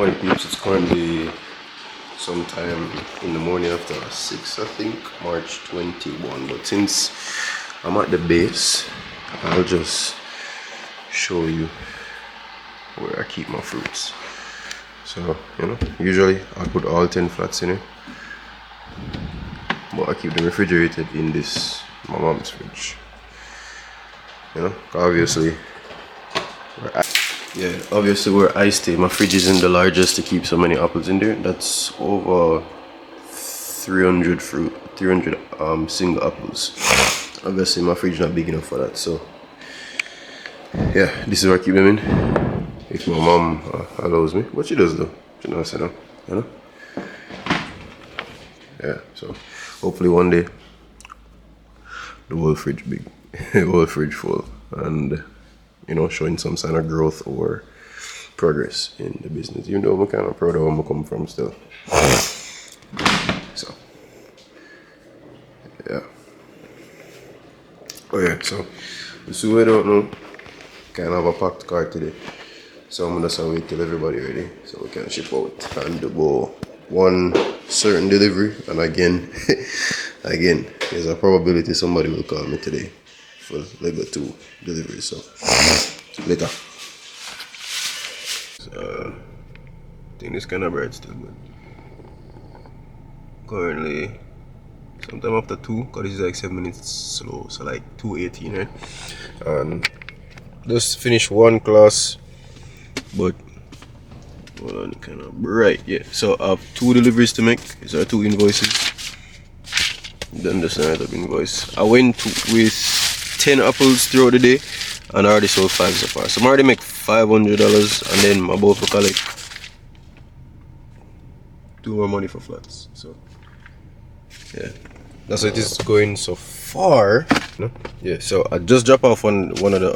morning, peeps. It's currently sometime in the morning after 6, I think, March 21. But since I'm at the base, I'll just show you where I keep my fruits. So, usually I put all 10 flats in it, but I keep them refrigerated in this, my mom's fridge. Obviously, where I stay, my fridge isn't the largest to keep so many apples in there. That's over 300 single apples. Obviously, my fridge not big enough for that. So, yeah, this is where I keep them in. If my mom allows me, but she does though. She knows, Yeah. So, hopefully one day the whole fridge big, the whole fridge full, and showing some sign of growth or progress in the business, even though I'm kind of proud of where I come from still. So, yeah. Oh yeah, so I don't know, kind of have a packed car today, so I'm gonna wait till everybody ready so we can ship out and go one certain delivery. And again, there's a probability somebody will call me today for Lego 2 delivery, so later. So I think this kind of bread still good. Currently sometime after 2, because this is like 7 minutes slow, so like 2:18, right? And just finished one class, but hold on, kind of bright. Yeah, so I have 2 deliveries to make. These are 2 invoices. Then just another invoice. I went with 10 apples throughout the day, and I already sold 5 so far. So I'm already make $500, and then I'm about to collect 2 more money for flats. So yeah, that's how it is going so far. Yeah, so I just dropped off one of the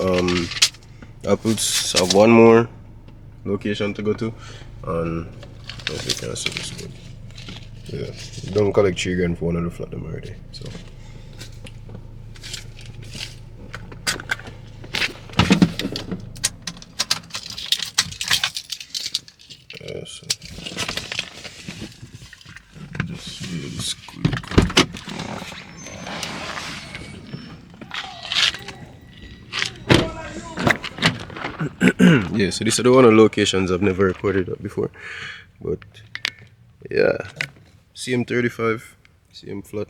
apples. So I have one more location to go to, and as you can see, this good. Yeah, don't collect $3,000 for one of the flat them already. So so just really squeak. Yeah, so this is the one of the locations I've never recorded up before, but yeah, CM35, CM flat,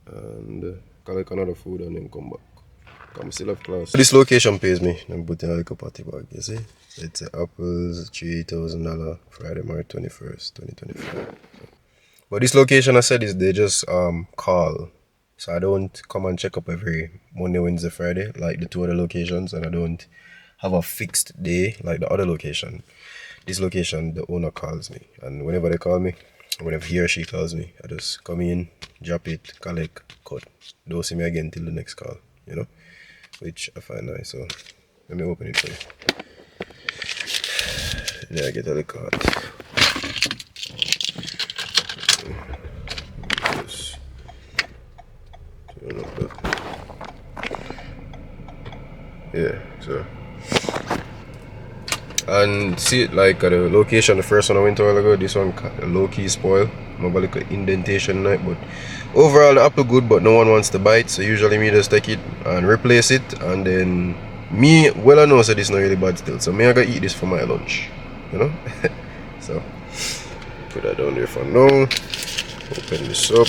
and collect another food and then come back. I'm still have class. This location pays me. I'm putting a little party bag, you see? It's apples, $3,000, Friday, March 21st, 2025. But this location, I said, is they just call. So I don't come and check up every Monday, Wednesday, Friday, like the 2 other locations, and I don't have a fixed day like the other location. This location, the owner calls me, and whenever they call me, whenever he or she calls me, I just come in, drop it, collect, cut. Don't see me again till the next call, which I find nice. So let me open it for you. Then I get a little card. Just turn up that. Yeah, so. And see it like the location, the first one I went to a while ago, this one low-key spoil. Maybe like an indentation in it, but overall the apple good, but no one wants to buy it, so usually me just take it and replace it, and then me, well I know so this is not really bad still, so me I gotta eat this for my lunch, so put that down there for now. Open this up.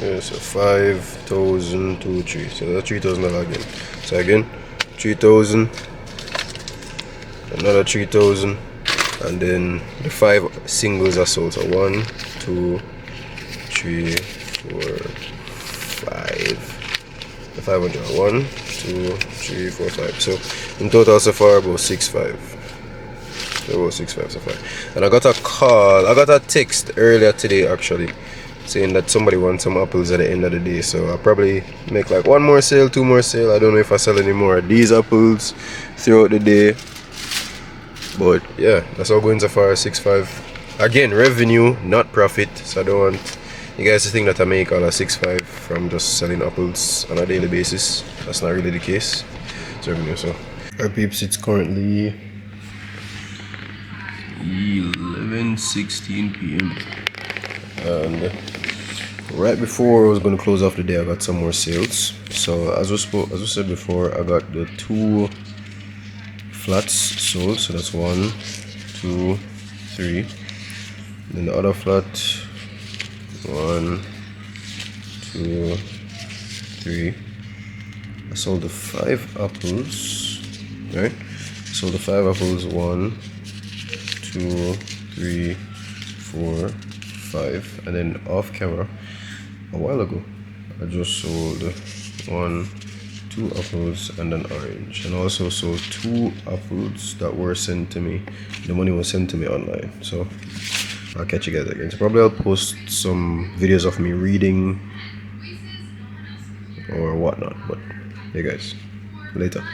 Yeah, so 5,000, 2, 3. So that's $3,000 again. So again, 3,000, another 3,000, and then the 5 singles are sold. So 1, 2, 3, 4, 5. The 500. 1, 2, 3, 4, 5. So in total so far about 6,500. So about 6,500 so far. And I got a call. I got a text earlier today actually, saying that somebody wants some apples at the end of the day, so I'll probably make like 1 more sale, 2 more sale. I don't know if I sell any more of these apples throughout the day, but yeah, that's all going so far. 6,500 again, revenue not profit, so I don't want You guys think that I make all a 6.5 from just selling apples on a daily basis. That's not really the case. So our peeps, it's currently 11:16 p.m. and right before I was going to close off the day, I got some more sales. So as we said before, I got the 2 flats sold. So that's 1, 2, 3. Then the other flat, 1, 2, 3. I sold the 5 apples, right? So the 5 apples, 1, 2, 3, 4, 5, and then off camera a while ago I just sold 1, 2 apples and an orange, and also sold 2 apples that were sent to me. The money was sent to me online. So I'll catch you guys again. So probably I'll post some videos of me reading or whatnot, but hey guys, later.